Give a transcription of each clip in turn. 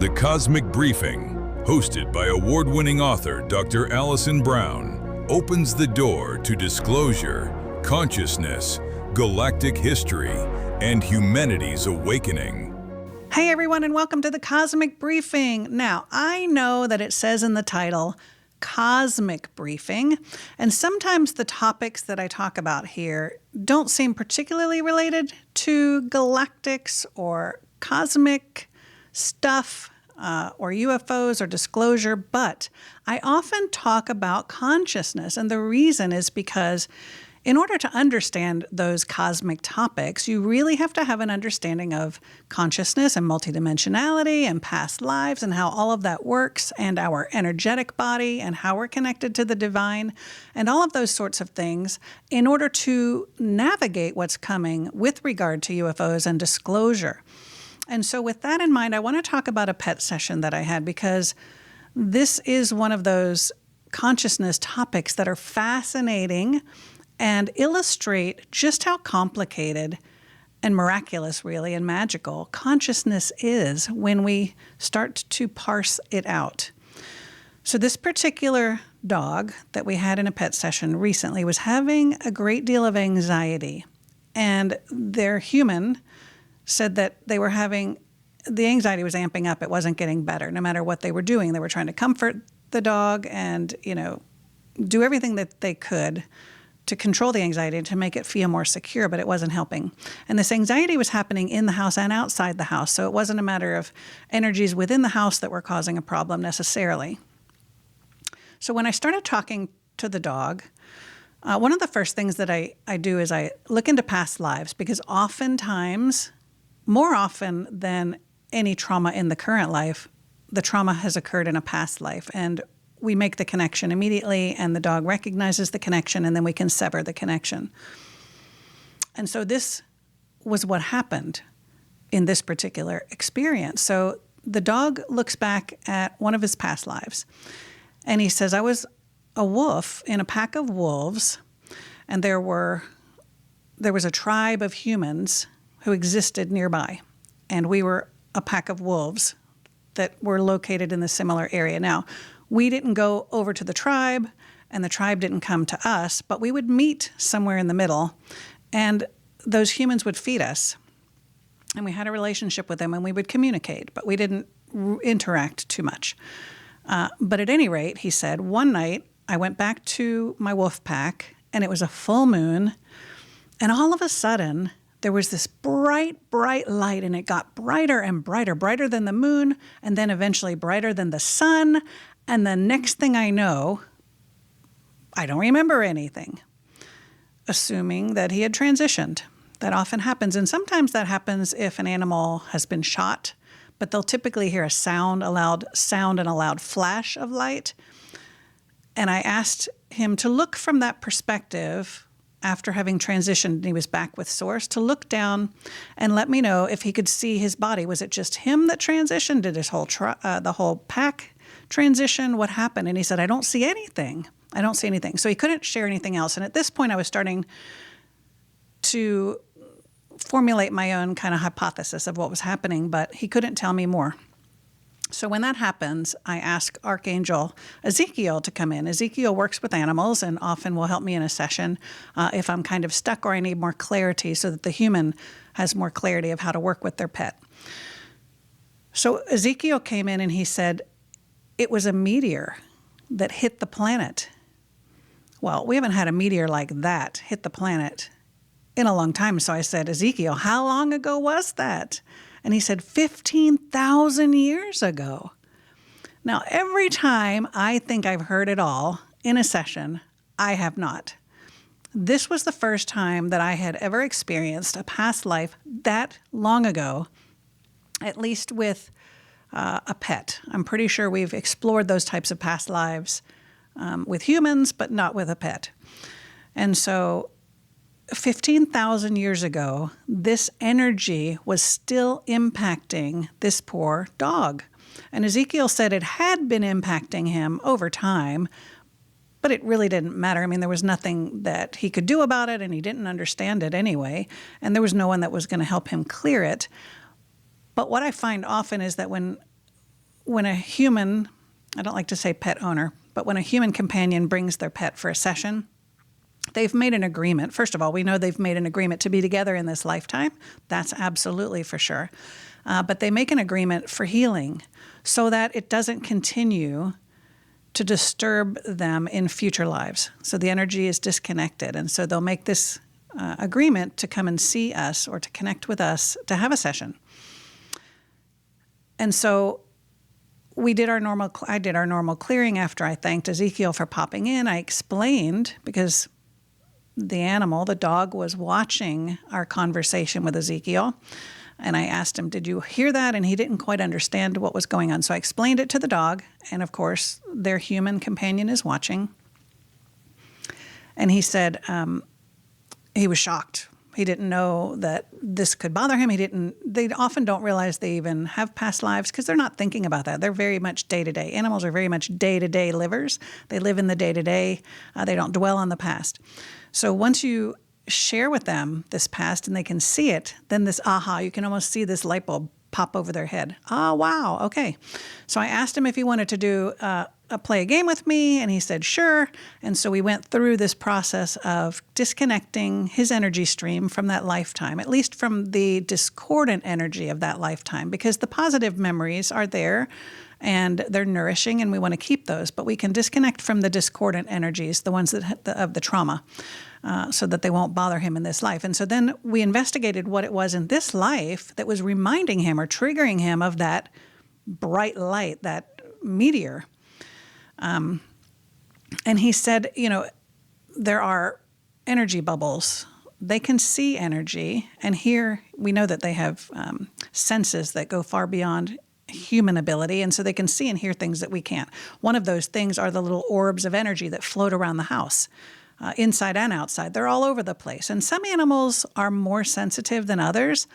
The Cosmic Briefing, hosted by award-winning author Dr. Allison Brown, opens the door to disclosure, consciousness, galactic history, and humanity's awakening. Hey everyone, and welcome to the Cosmic Briefing. Now, I know that it says in the title, Cosmic Briefing, and sometimes the topics that I talk about here don't seem particularly related to galactics or cosmic stuff or UFOs or disclosure, but I often talk about consciousness, and the reason is because in order to understand those cosmic topics, you really have to have an understanding of consciousness and multidimensionality and past lives and how all of that works, and our energetic body and how we're connected to the divine and all of those sorts of things in order to navigate what's coming with regard to UFOs and disclosure. And so with that in mind, I want to talk about a pet session that I had, because this is one of those consciousness topics that are fascinating and illustrate just how complicated and miraculous, really, and magical consciousness is when we start to parse it out. So this particular dog that we had in a pet session recently was having a great deal of anxiety, and their human said that they were having, the anxiety was amping up. It wasn't getting better. No matter what they were doing, they were trying to comfort the dog and, do everything that they could to control the anxiety and to make it feel more secure, but it wasn't helping. And this anxiety was happening in the house and outside the house. So it wasn't a matter of energies within the house that were causing a problem necessarily. So when I started talking to the dog, one of the first things that I do is I look into past lives, because oftentimes, more often than any trauma in the current life, the trauma has occurred in a past life. And we make the connection immediately, and the dog recognizes the connection, and then we can sever the connection. And so this was what happened in this particular experience. So the dog looks back at one of his past lives, and he says, I was a wolf in a pack of wolves, and there was a tribe of humans who existed nearby, and we were a pack of wolves that were located in the similar area. Now, we didn't go over to the tribe, and the tribe didn't come to us, but we would meet somewhere in the middle, and those humans would feed us. And we had a relationship with them, and we would communicate, but we didn't interact too much. But at any rate, he said, one night I went back to my wolf pack, and it was a full moon, and all of a sudden there was this bright, bright light, and it got brighter and brighter, brighter than the moon, and then eventually brighter than the sun. And the next thing I know, I don't remember anything, assuming that he had transitioned. That often happens. And sometimes that happens if an animal has been shot, but they'll typically hear a sound, a loud sound and a loud flash of light. And I asked him to look from that perspective after having transitioned and he was back with Source, to look down and let me know if he could see his body. Was it just him that transitioned? Did his whole the whole pack transition? What happened? And he said, I don't see anything. I don't see anything. So he couldn't share anything else. And at this point, I was starting to formulate my own kind of hypothesis of what was happening, but he couldn't tell me more. So when that happens, I ask Archangel Ezekiel to come in. Ezekiel works with animals and often will help me in a session if I'm kind of stuck or I need more clarity, so that the human has more clarity of how to work with their pet. So Ezekiel came in and he said, it was a meteor that hit the planet. Well, we haven't had a meteor like that hit the planet in a long time. So I said, Ezekiel, how long ago was that? And he said, 15,000 years ago. Now, every time I think I've heard it all in a session, I have not. This was the first time that I had ever experienced a past life that long ago, at least with a pet. I'm pretty sure we've explored those types of past lives with humans, but not with a pet. And so 15,000 years ago, this energy was still impacting this poor dog. And Ezekiel said it had been impacting him over time, but it really didn't matter. I mean, there was nothing that he could do about it, and he didn't understand it anyway, and there was no one that was going to help him clear it. But what I find often is that when when a human, I don't like to say pet owner, but when a human companion brings their pet for a session, they've made an agreement. First of all, we know they've made an agreement to be together in this lifetime. That's absolutely for sure. But they make an agreement for healing so that it doesn't continue to disturb them in future lives. So the energy is disconnected. And so they'll make this agreement to come and see us or to connect with us to have a session. And so I did our normal clearing after I thanked Ezekiel for popping in. I explained, because the animal, the dog, was watching our conversation with Ezekiel. And I asked him, did you hear that? And he didn't quite understand what was going on. So I explained it to the dog. And of course, their human companion is watching. And he said he was shocked. He didn't know that this could bother him. They often don't realize they even have past lives because they're not thinking about that. They're very much day-to-day. Animals are very much day-to-day livers. They live in the day-to-day. They don't dwell on the past. So once you share with them this past and they can see it, then this aha, you can almost see this light bulb pop over their head. Oh, wow, okay. So I asked him if he wanted to do play a game with me, and he said sure. And so we went through this process of disconnecting his energy stream from that lifetime, at least from the discordant energy of that lifetime, because the positive memories are there and they're nourishing and we want to keep those, but we can disconnect from the discordant energies, the ones of the trauma, so that they won't bother him in this life. And so then we investigated what it was in this life that was reminding him or triggering him of that bright light, that meteor. And he said, there are energy bubbles. They can see energy, and here we know that they have senses that go far beyond human ability, and so they can see and hear things that we can't. One of those things are the little orbs of energy that float around the house, inside and outside. They're all over the place, and some animals are more sensitive than others,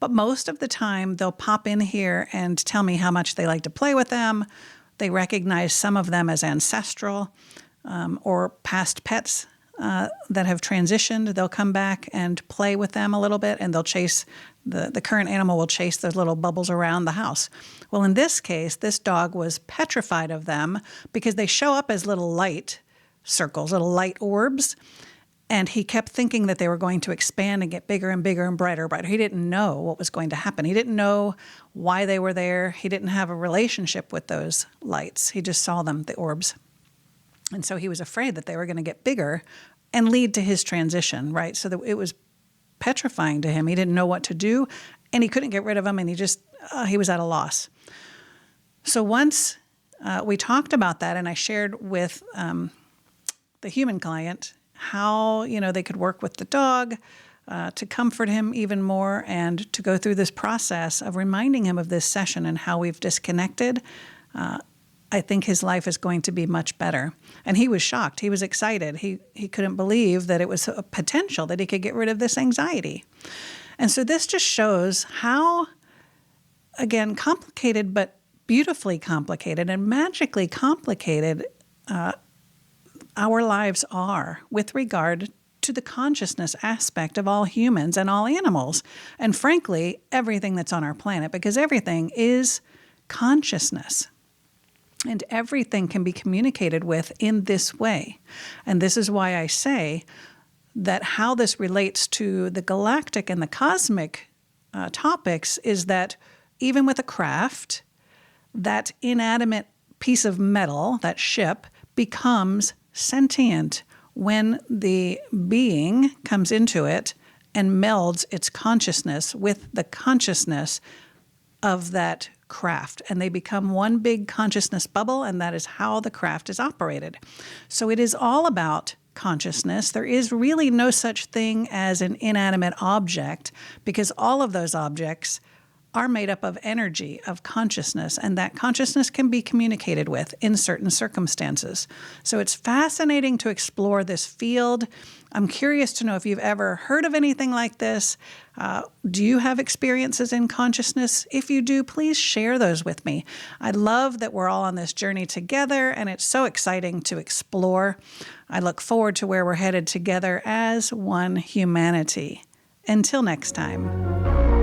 but most of the time they'll pop in here and tell me how much they like to play with them. They recognize some of them as ancestral or past pets that have transitioned. They'll come back and play with them a little bit, and they'll chase, the current animal will chase those little bubbles around the house. Well, in this case, this dog was petrified of them because they show up as little light circles, little light orbs, and he kept thinking that they were going to expand and get bigger and bigger and brighter and brighter. He didn't know what was going to happen. He didn't know why they were there. He didn't have a relationship with those lights. He just saw them, the orbs. And so he was afraid that they were going to get bigger and lead to his transition, right? So that it was petrifying to him. He didn't know what to do, and he couldn't get rid of them, and he was at a loss. So once we talked about that, and I shared with the human client how they could work with the dog to comfort him even more and to go through this process of reminding him of this session and how we've disconnected, I think his life is going to be much better. And he was shocked. He was excited. He couldn't believe that it was a potential that he could get rid of this anxiety. And so this just shows how, again, complicated but beautifully complicated and magically complicated our lives are with regard to the consciousness aspect of all humans and all animals, and frankly, everything that's on our planet, because everything is consciousness. And everything can be communicated with in this way. And this is why I say that how this relates to the galactic and the cosmic topics is that even with a craft, that inanimate piece of metal, that ship, becomes sentient when the being comes into it and melds its consciousness with the consciousness of that craft. And they become one big consciousness bubble, and that is how the craft is operated. So it is all about consciousness. There is really no such thing as an inanimate object, because all of those objects are made up of energy, of consciousness, and that consciousness can be communicated with in certain circumstances. So it's fascinating to explore this field. I'm curious to know if you've ever heard of anything like this. Do you have experiences in consciousness? If you do, please share those with me. I love that we're all on this journey together, and it's so exciting to explore. I look forward to where we're headed together as one humanity. Until next time.